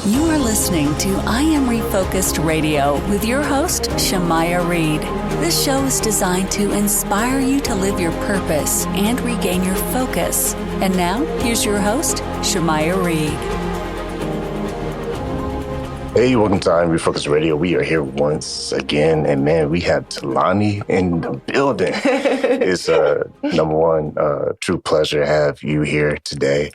You are listening to I Am Refocused Radio with your host, Shamaya Reed. This show is designed to inspire you to live your purpose and regain your focus. And now, here's your host, Shamaya Reed. Hey, welcome to I Am Refocused Radio. We are here once again, and man, we have Tulani in the building. It's number one, true pleasure to have you here today.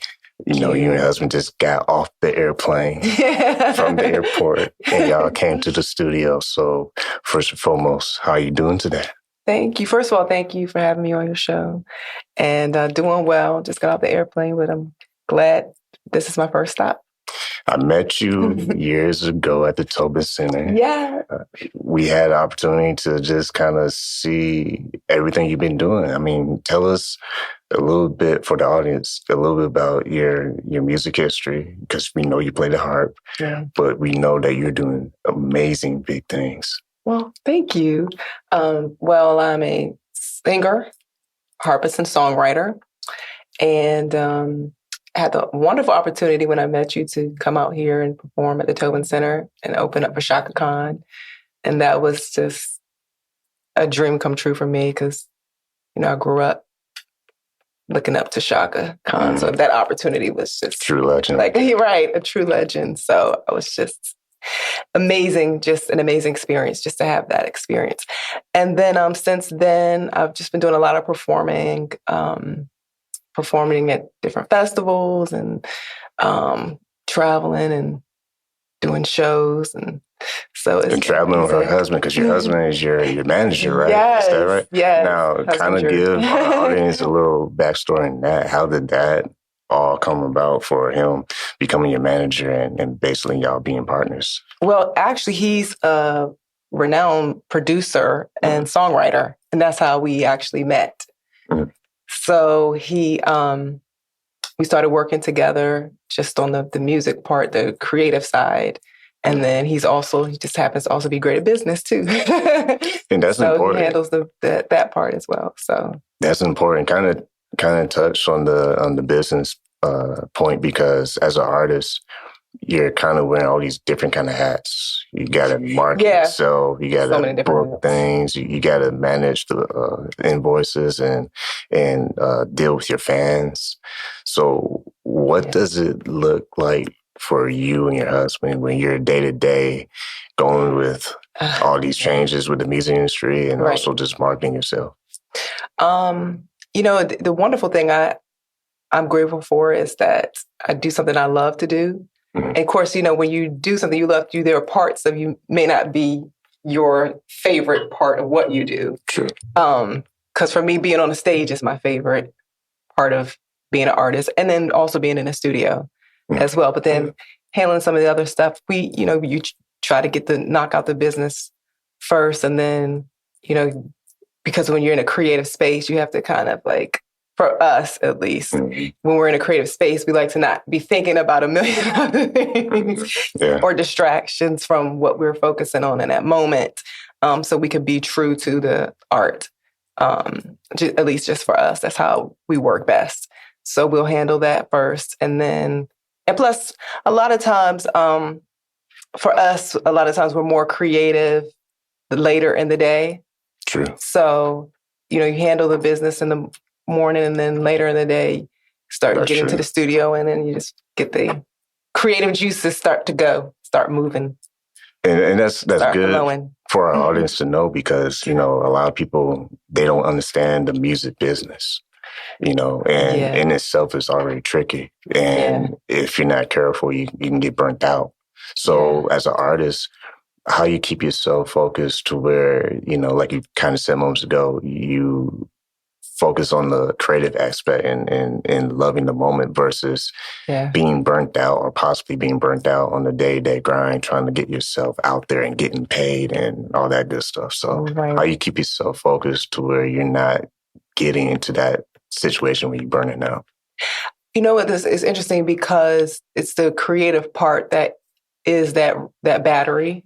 You know, you and your husband just got off the airplane from the airport, and y'all came to the studio. So first and foremost, how are you doing today? Thank you. First of all, thank you for having me on your show. And doing well. Just got off the airplane, but I'm glad this is my first stop. I met you years ago at the Tobin Center. Yeah. We had the opportunity to just kind of see everything you've been doing. I mean, tell us a little bit for the audience, a little bit about your music history, because we know you play the harp, but we know that you're doing amazing big things. Well, thank you. Well, I'm a singer, harpist, and songwriter. And had the wonderful opportunity when I met you to come out here and perform at the Tobin Center and open up for Chaka Khan. And that was just a dream come true for me because, you know, I grew up looking up to Chaka Khan. So that opportunity was just true legend. Like, you're right, a true legend. So it was just amazing, just an amazing experience just to have that experience. And then since then, I've just been doing a lot of performing at different festivals and traveling and doing shows. And so it's traveling with her husband, because your husband is your manager, right? Yes, is that right? Yes. Now, kind of give our audience a little backstory in that. How did that all come about for him becoming your manager and basically y'all being partners? Well, actually, he's a renowned producer and songwriter, and that's how we actually met. Mm-hmm. So we started working together just on the music part, the creative side. And then he just happens to also be great at business too. And that's so important. He handles that part as well. So that's important. Kind of touch on the business point, because as an artist, you're kind of wearing all these different kind of hats. You got to market yourself. You got to book things. You got to manage the invoices and deal with your fans. So what does it look like for you and your husband when you're day to day going with all these changes with the music industry and also just marketing yourself? You know, the wonderful thing I'm grateful for is that I do something I love to do. Mm-hmm. And of course, you know, when you do something you love to do, there are parts of you may not be your favorite part of what you do. True. Because for me, being on a stage is my favorite part of being an artist, and then also being in a studio as well. But then handling some of the other stuff, you try to knock out the business first, and then, you know, because when you're in a creative space, you have to kind of like, for us, at least, when we're in a creative space, we like to not be thinking about a million other things or distractions from what we're focusing on in that moment. So we could be true to the art, at least just for us. That's how we work best. So we'll handle that first. And plus, a lot of times, for us, we're more creative later in the day. True. So, you know, you handle the business in the morning, and then later in the day start getting to the studio, and then you just get the creative juices start moving. And that's good flowing for our audience to know, because, you know, a lot of people, they don't understand the music business, you know, and in itself is already tricky. And if you're not careful, you can get burnt out. So as an artist, how you keep yourself focused to where, you know, like you kind of said moments ago, you focus on the creative aspect and loving the moment versus being burnt out, or possibly being burnt out on the day-to-day grind, trying to get yourself out there and getting paid and all that good stuff. So how you keep yourself focused to where you're not getting into that situation where you're burning out? You know what, this is interesting, because it's the creative part that is that battery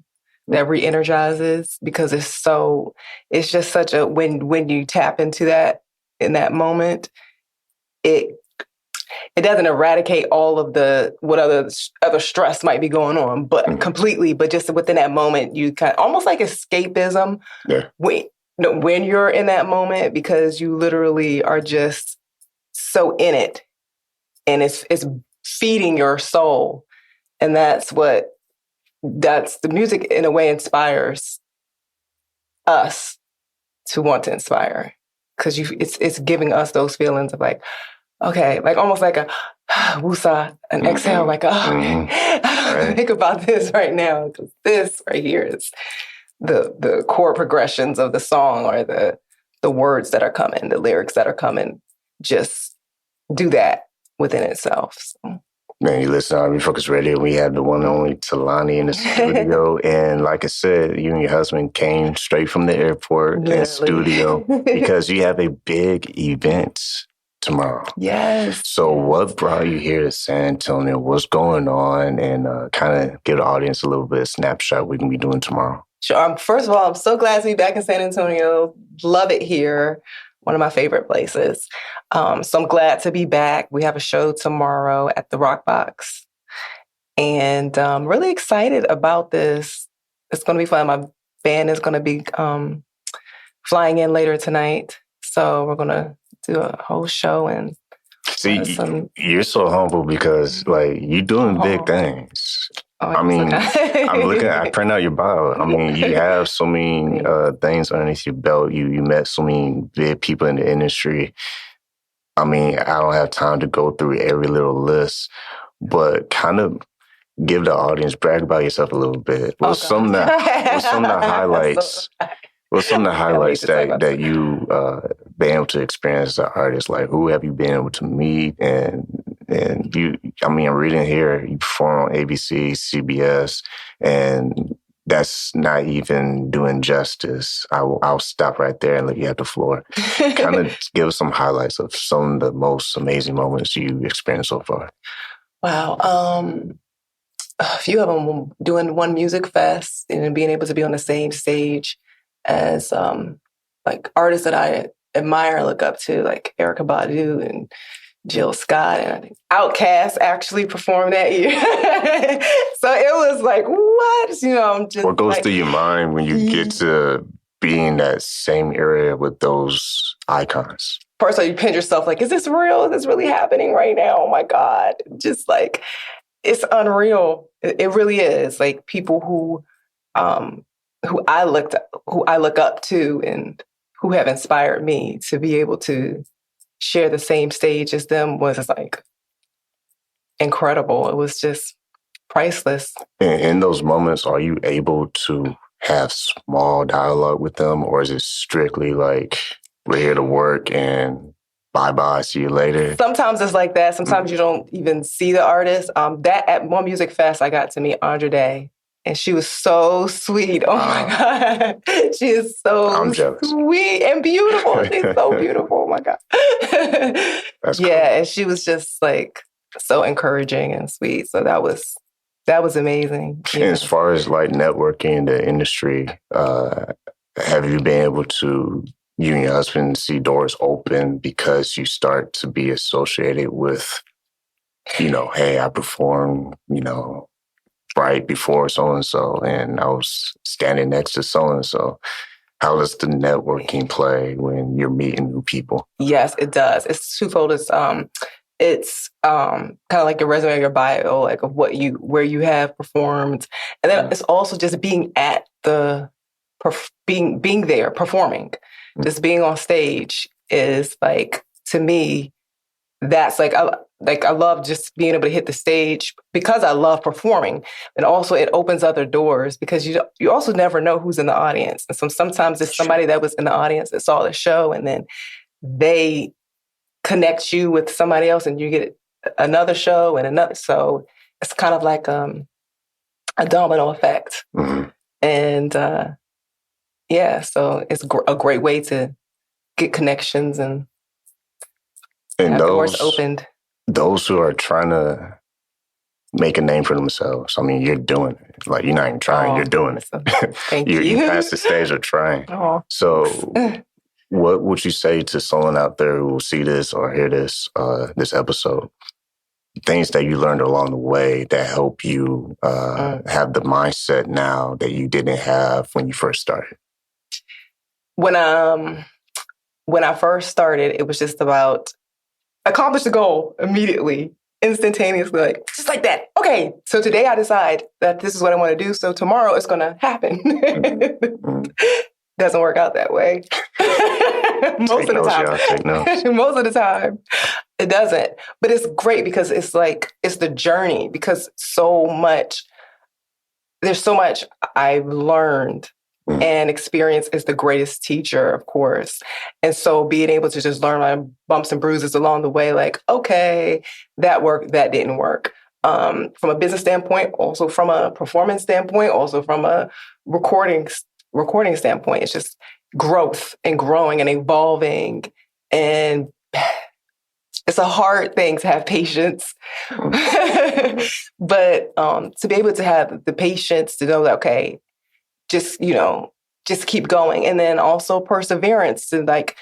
that re-energizes, because it's just such a, when you tap into that in that moment, it doesn't eradicate all of what other stress might be going on, but completely, but just within that moment, you kind of almost like escapism. Yeah. When you're in that moment, because you literally are just so in it, and it's feeding your soul. And that's the music in a way inspires us to want to inspire, because it's giving us those feelings of like, okay, like almost like a woosah, an exhale, like, okay, think about this right now, because this right here is the chord progressions of the song, or the words that are coming, the lyrics that are coming, just do that within itself. So. Man, you listen to Refocus Radio. We had the one and only Tulani in the studio. And like I said, you and your husband came straight from the airport and studio because you have a big event tomorrow. Yes. So what brought you here to San Antonio? What's going on? And kind of give the audience a little bit of snapshot we can be doing tomorrow. Sure. First of all, I'm so glad to be back in San Antonio. Love it here. One of my favorite places. So I'm glad to be back. We have a show tomorrow at the Rock Box. And I'm really excited about this. It's going to be fun. My band is going to be flying in later tonight. So we're going to do a whole show. And see, you're so humble because like you're doing big things. I mean, I print out your bio. I mean, you have so many things underneath your belt. You met so many big people in the industry. I mean, I don't have time to go through every little list, but kind of give the audience, brag about yourself a little bit. What's some of the highlights? What's some of the highlights that you been able to experience as an artist? Like, who have you been able to meet? And you, I mean, I'm reading here, you perform on ABC, CBS, and that's not even doing justice. I'll stop right there and let you have the floor. Kind of give us some highlights of some of the most amazing moments you experienced so far. Wow. A few of them, doing one music fest and being able to be on the same stage as like artists that I admire and look up to, like Erykah Badu and Jill Scott, and I think Outkast actually performed that year. So it was like, what? You know, I'm just. What goes through your mind when you get to be in that same area with those icons? First of all, you pinch yourself like, is this real? Is this really happening right now? Oh my God. Just like, it's unreal. It really is. Like people who I look up to and who have inspired me to be able to share the same stage as them was like incredible. It was just priceless. In those moments, are you able to have small dialogue with them, or is it strictly like, we're here to work and bye-bye, see you later? Sometimes it's like that. Sometimes you don't even see the artist. That at One Music Fest, I got to meet Andra, and she was so sweet. Oh my God. She is so sweet and beautiful. She's so beautiful. Oh my God. That's cool. And she was just like so encouraging and sweet. So that was amazing. And as far as like networking in the industry, have you been able to, you and your husband, see doors open because you start to be associated with, you know, hey, I performed, you know, right before so-and-so, and I was standing next to so-and-so. How does the networking play when you're meeting new people? Yes, it does. It's twofold. It's kind of like your resume or your bio, like of where you have performed. And then it's also just being at being there, performing. Just being on stage is like, to me, that's like I love just being able to hit the stage because I love performing. And also it opens other doors because you also never know who's in the audience. And sometimes it's somebody that was in the audience that saw the show and then they connect you with somebody else and you get another show and another. So it's kind of like a domino effect. Mm-hmm. And so it's a great way to get connections and have doors opened. Those who are trying to make a name for themselves, I mean, you're doing it. Like, you're not even trying, you're doing it. Thank you. You passed the stage of trying. So what would you say to someone out there who will see this or hear this episode things that you learned along the way that help you have the mindset now that you didn't have when you first started? When I first started, it was just about accomplish the goal immediately, instantaneously, like just like that. Okay, so today I decide that this is what I want to do. So tomorrow it's going to happen. Doesn't work out that way. Most of the time. Most of the time, it doesn't. But it's great because it's like it's the journey. Because there's so much I've learned. And experience is the greatest teacher, of course. And so being able to just learn my bumps and bruises along the way, like, okay, that worked, that didn't work. From a business standpoint, also from a performance standpoint, also from a recording standpoint, it's just growth and growing and evolving. And it's a hard thing to have patience. But to be able to have the patience to know that, okay, just keep going. And then also perseverance. And like,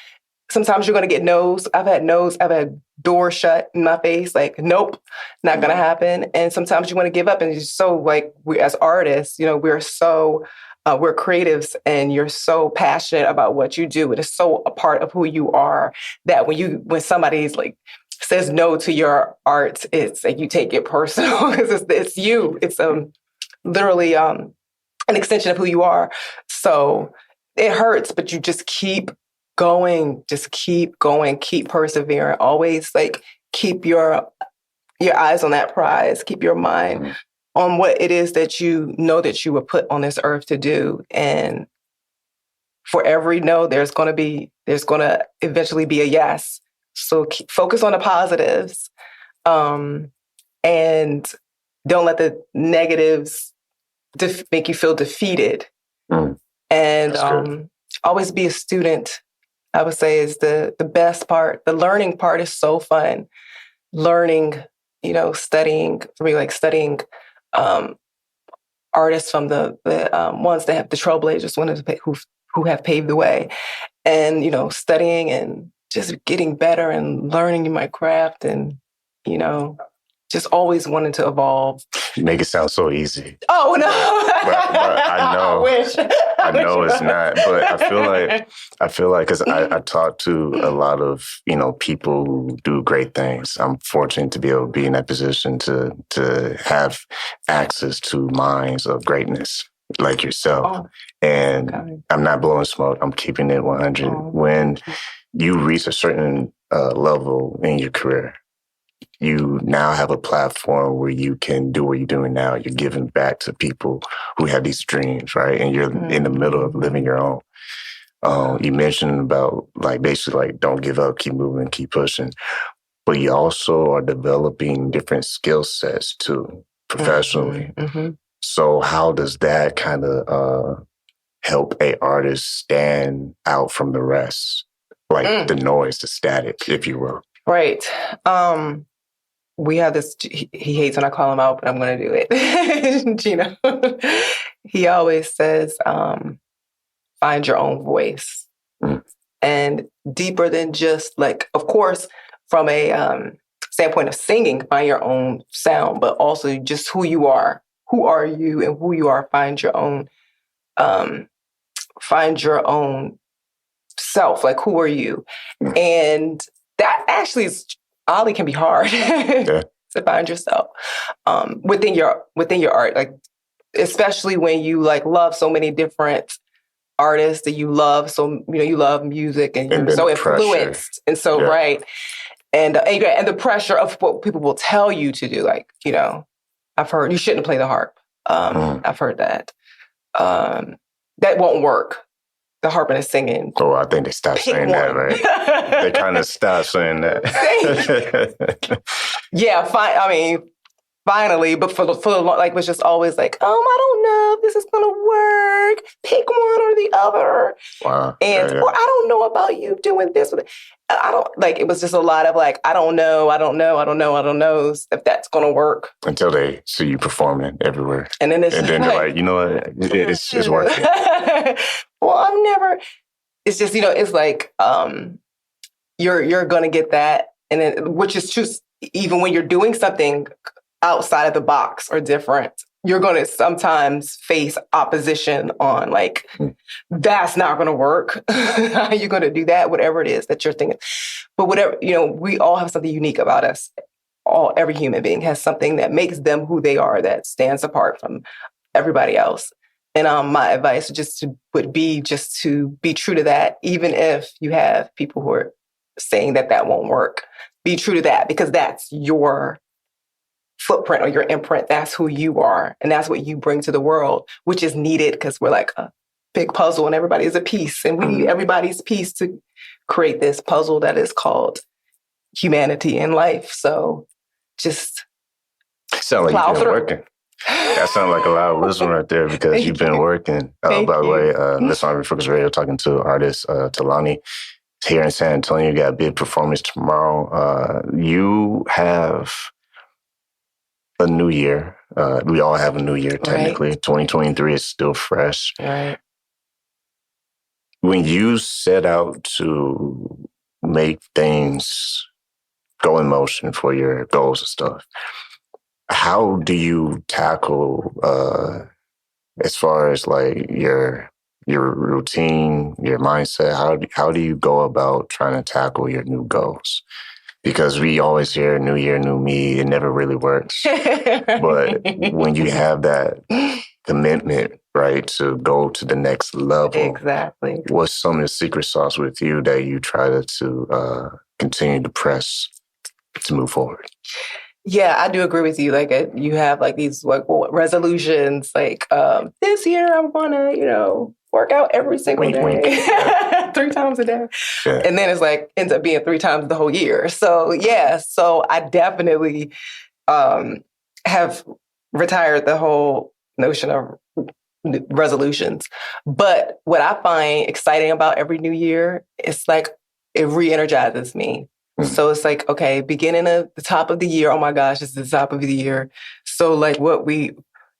sometimes you're going to get no's. I've had doors shut in my face. Like, nope, not going to happen. And sometimes you want to give up. And it's so like, we as artists, we're creatives and you're so passionate about what you do. It is so a part of who you are that when somebody's like, says no to your art, it's like you take it personal because it's you. It's literally, an extension of who you are. So it hurts, but you just keep going, keep persevering. Always like keep your eyes on that prize, keep your mind on what it is that you know that you were put on this earth to do. And for every no, there's going to eventually be a yes. So focus on the positives, and don't let the negatives make you feel defeated. And always be a student, I would say, is the best part. The learning part is so fun. Learning, studying, for me, like studying artists from the ones that have the trailblazers, who have paved the way. And, studying and just getting better and learning my craft and, just always wanting to evolve. You make it sound so easy. Oh, no. but I know. I wish. I know it's not. But I feel like because I talk to a lot of, people who do great things. I'm fortunate to be able to be in that position to have access to minds of greatness like yourself. And I'm not blowing smoke. I'm keeping it 100. When you reach a certain level in your career, you now have a platform where you can do what you're doing now. You're giving back to people who have these dreams, right? And you're in the middle of living your own. You mentioned about basically don't give up, keep moving, keep pushing. But you also are developing different skill sets too, professionally. So how does that kind of help a artist stand out from the rest? Like the noise, the static, if you will. Right. We have this, he hates when I call him out, but I'm going to do it. Gino. He always says, find your own voice. And deeper than just of course, from a standpoint of singing, find your own sound, but also just who you are. Who are you and who you are? Find your own self. Like, who are you? And that actually is oddly can be hard to find yourself within your art, like especially when you love so many different artists that you love. So you love music and you're so influenced and so right, and the pressure of what people will tell you to do. I've heard you shouldn't play the harp. I've heard that that won't work. The harp and the singing. Oh, I think they stopped saying that, right? They kind of stopped saying that. Yeah, fine. I mean, finally, but for the it was just always I don't know if this is gonna work. Pick one or the other. Wow. And or I don't know about you doing this. I don't it was just a lot of I don't know if that's gonna work. Until they see you performing everywhere. And then they're like, you know what? It's working. Well, I've never. It's just it's you're gonna get that, and then which is even when you're doing something outside of the box or different, you're going to sometimes face opposition on like, that's not going to work. How are you going to do that? Whatever it is that you're thinking. But whatever, we all have something unique about us. Every human being has something that makes them who they are, that stands apart from everybody else. And my advice would be to be true to that, even if you have people who are saying that won't work. Be true to that, because that's your footprint or your imprint. That's who you are. And that's what you bring to the world, which is needed because we're like a big puzzle and everybody is a piece. And we need everybody's piece to create this puzzle that is called humanity and life. So just sound like you've been working. That sounds like a lot of wisdom right there, because you've been working. By the way, this on Refocus Radio, talking to artist Tulani here in San Antonio. You got a big performance tomorrow. You have a new year. We all have a new year, technically. Right. 2023 is still fresh. Right. When you set out to make things go in motion for your goals and stuff, how do you tackle, as far as like your routine, your mindset? How do you go about trying to tackle your new goals? Because we always hear new year, new me. It never really works. But when you have that commitment, right, to go to the next level, exactly, what's some of the secret sauce with you that you try to continue to press to move forward? Yeah, I do agree with you. Like you have like these resolutions, like this year I'm gonna, work out every single day, 3 times a day. Yeah. And then it's like ends up being 3 times the whole year. So yeah, so I definitely have retired the whole notion of resolutions. But what I find exciting about every new year, it's like it re-energizes me. So it's like, okay, beginning of the top of the year. Oh my gosh, it's the top of the year. So like what are we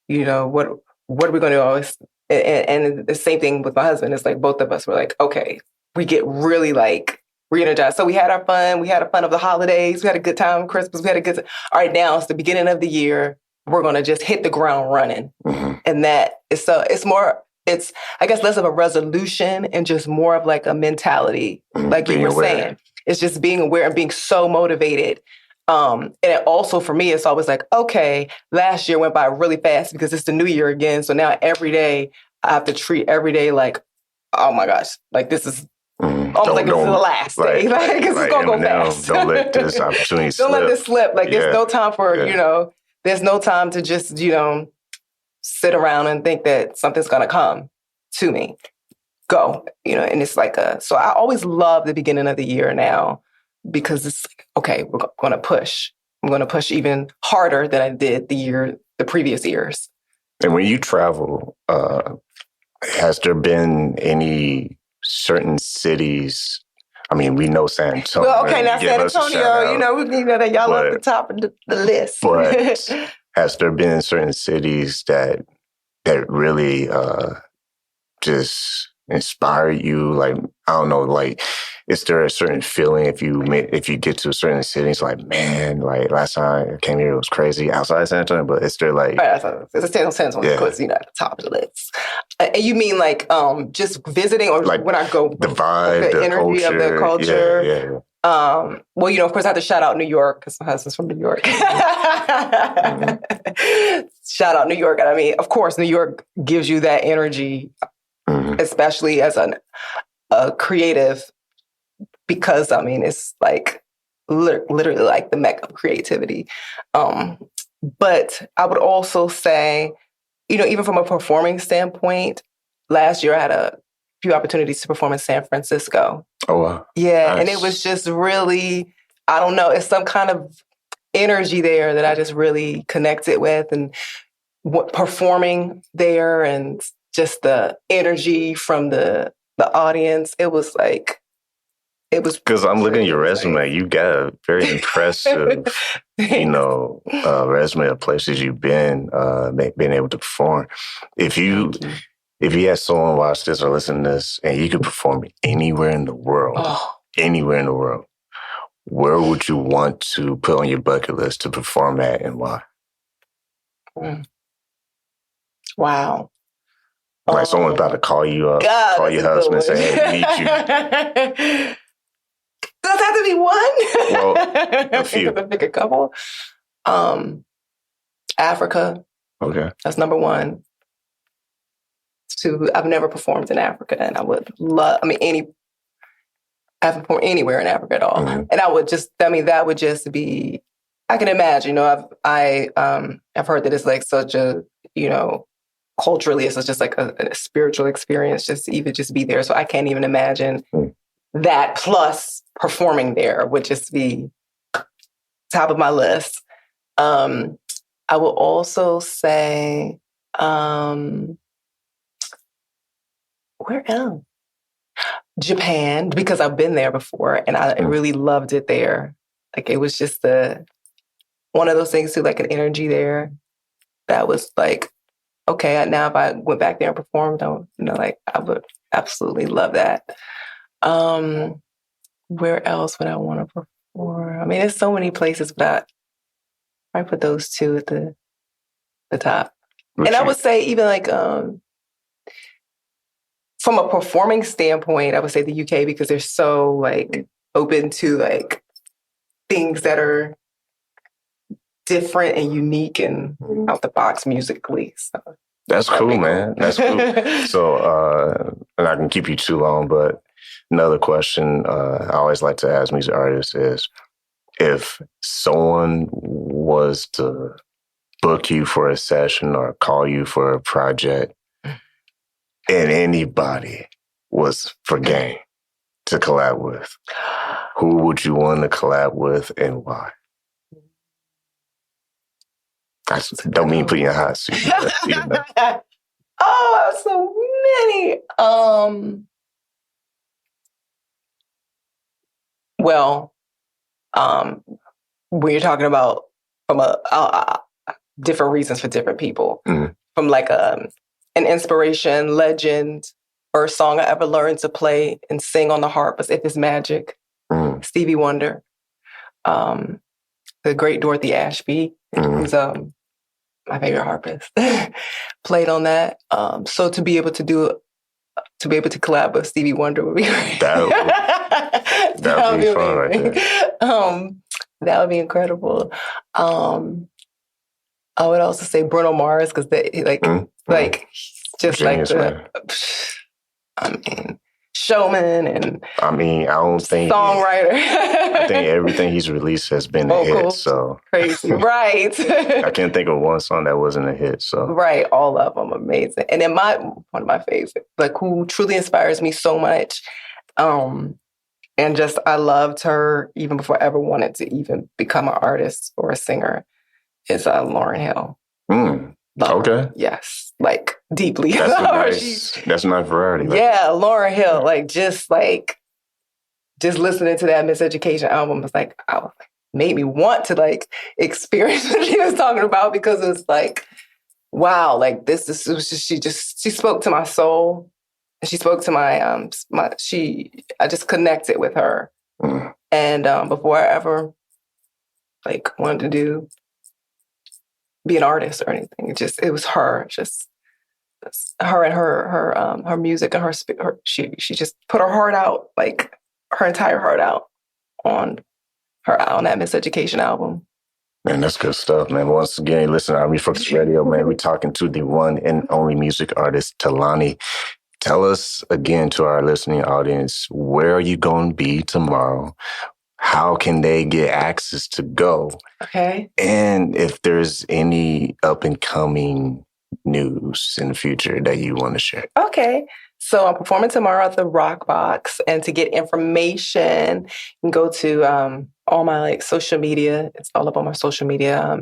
going to always, and the same thing with my husband. It's like both of us were like, okay, we get really like re-energized. So we had our fun. We had a fun of the holidays. We had a good time. Christmas. We had a good time. All right, now it's the beginning of the year. We're going to just hit the ground running. Mm-hmm. And that is it's I guess less of a resolution and just more of like a mentality, like you were saying. It's just being aware and being so motivated. And it also, for me, it's always like, okay, last year went by really fast because it's the new year again. So now every day, I have to treat every day like, oh my gosh, like this is almost like this is the last day. Like, it's going to go fast. Don't let this opportunity slip. Don't let this slip. Like, there's no time for, there's no time to just, sit around and think that something's going to come to me. Go, and it's like so I always love the beginning of the year now because it's like, okay, we're going to push. I'm going to push even harder than I did the previous years. And when you travel, has there been any certain cities? I mean, we know San Antonio. Well, okay, now San Antonio, we know that y'all at the top of the list. But has there been certain cities that really just inspire you? Like, I don't know, like, is there a certain feeling if you get to a certain city, it's like, man, like last time I came here, it was crazy outside San Antonio, but is there like... It's San Antonio, of course, at the top of the list. And you mean like just visiting or like when I go... The vibe, the energy culture, of the culture. Yeah. Well, of course, I have to shout out New York because my husband's from New York. Shout out New York. And I mean, of course, New York gives you that energy, especially as a creative, because, I mean, it's like literally like the mecca of creativity. But I would also say, even from a performing standpoint, last year I had a few opportunities to perform in San Francisco. Oh, wow. Yeah. Nice. And it was just really, I don't know, it's some kind of energy there that I just really connected with, and performing there and just the energy from the audience. It was like, because I'm looking at your resume. You got a very impressive, resume of places you've been able to perform. If you had someone watch this or listen to this and you could perform anywhere in the world, where would you want to put on your bucket list to perform at and why? Wow. Like someone's about to call you up, God, call your husband and say, hey, we need you. Does it have to be one? Well, a few. Pick a couple. Africa. Okay. That's number one. Two, I've never performed in Africa, and I would love, I haven't performed anywhere in Africa at all. Mm-hmm. And that would just be, I can imagine, I've heard that it's like such a, culturally, it's just like a spiritual experience, just be there. So I can't even imagine that plus performing there would just be top of my list. I will also say, where else? Japan, because I've been there before and I really loved it there. Like it was just one of those things too, like an energy there that was like, okay, now if I went back there and performed, I would absolutely love that. Where else would I want to perform? There's so many places, but I put those two at the top. And I would say even like, from a performing standpoint, I would say the UK because they're so like open to like things that are different and unique and out the box musically. So that's cool, man. That's cool. So, and I can keep you too long, but another question I always like to ask music artists is if someone was to book you for a session or call you for a project, and anybody was for game to collab with, who would you want to collab with and why? I don't mean putting you in a hot seat. Oh, so many. When you're talking about from different reasons for different people, from like an inspiration, legend, first song I ever learned to play and sing on the harp was If It's Magic, Stevie Wonder, the great Dorothy Ashby, who's my favorite harpist, played on that. So to be able to collab with Stevie Wonder would be great. That would be fun right there. That would be incredible. I would also say Bruno Mars because just genius, like showman and I don't think songwriter. I think everything he's released has been a hit. So crazy, right? I can't think of one song that wasn't a hit. So right, all of them amazing. And then one of my favorites, like who truly inspires me so much, and just I loved her even before I ever wanted to even become an artist or a singer, is Lauryn Hill. Okay. Yes, like deeply. That's a nice variety. Yeah, Lauryn Hill, just listening to that Miseducation album was made me want to experience what she was talking about because it's wow, she spoke to my soul. And she spoke to I just connected with her. And before I ever wanted to be an artist or anything, it was her, just her and her music and her she just put her heart out, her entire heart out on that Miseducation album. Man, that's good stuff, man. Once again, listen to R&B Radio, man. We're talking to the one and only music artist, Tulani. Tell us again to our listening audience, where are you going to be tomorrow? How can they get access to go? Okay. And if there's any up and coming news in the future that you want to share. Okay. So I'm performing tomorrow at the Rock Box. And to get information, you can go to all my social media. It's all up on my social media.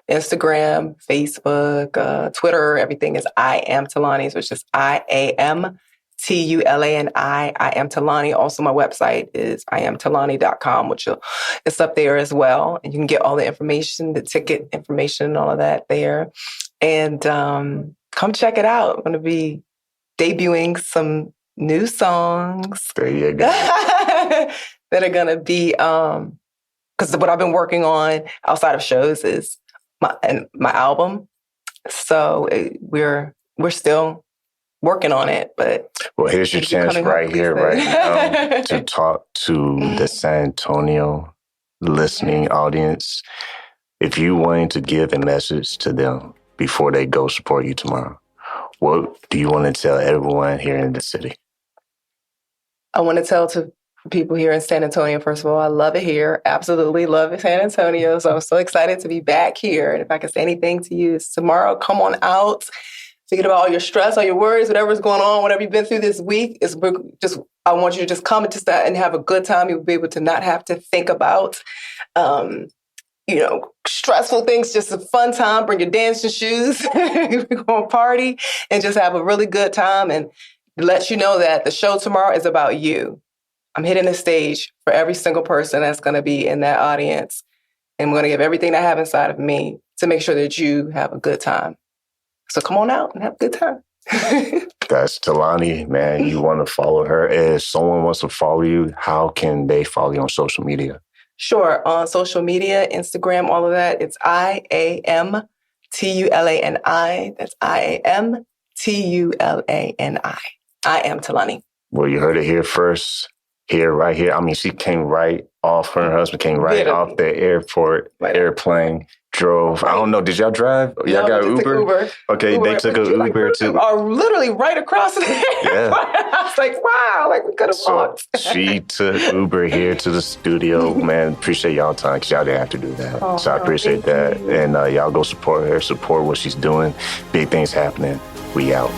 Instagram, Facebook, Twitter, everything is I Am Tulani, which is IAM TULANI. I Am Tulani. Also, my website is iamtulani.com, which it's up there as well. And you can get all the information, the ticket information, and all of that there. And come check it out. I'm going to be debuting some new songs. There you go. That are going to be because what I've been working on outside of shows is my album. So we're still working on it, but well, here's your chance right here, right now, to talk to the San Antonio listening audience. If you wanted to give a message to them before they go support you tomorrow, what do you want to tell everyone here in the city? I want to tell to people here in San Antonio, first of all, I love it here. Absolutely love San Antonio. So I'm so excited to be back here. And if I can say anything to you, it's tomorrow, come on out. Forget about all your stress, all your worries, whatever's going on, whatever you've been through this week. I want you to just come and just and have a good time. You'll be able to not have to think about, stressful things, just a fun time. Bring your dancing shoes, we're going to party and just have a really good time and let you know that the show tomorrow is about you. I'm hitting the stage for every single person that's going to be in that audience. And I'm going to give everything I have inside of me to make sure that you have a good time. So come on out and have a good time. That's Tulani, man. You want to follow her. If someone wants to follow you, how can they follow you on social media? Sure. On social media, Instagram, all of that, it's IAM Tulani. That's IAM Tulani. I am Tulani. Well, you heard it here first. Right here. I mean, she came right off. Her and her husband came right off the airplane, drove. I don't know. Did y'all drive? Y'all got Uber? Okay, they took an Uber too. Are literally right across there. Yeah. I was like, wow, like we could have walked. She took Uber here to the studio. Man, appreciate y'all time because y'all didn't have to do that. So I appreciate that. And y'all go support her, support what she's doing. Big things happening. We out.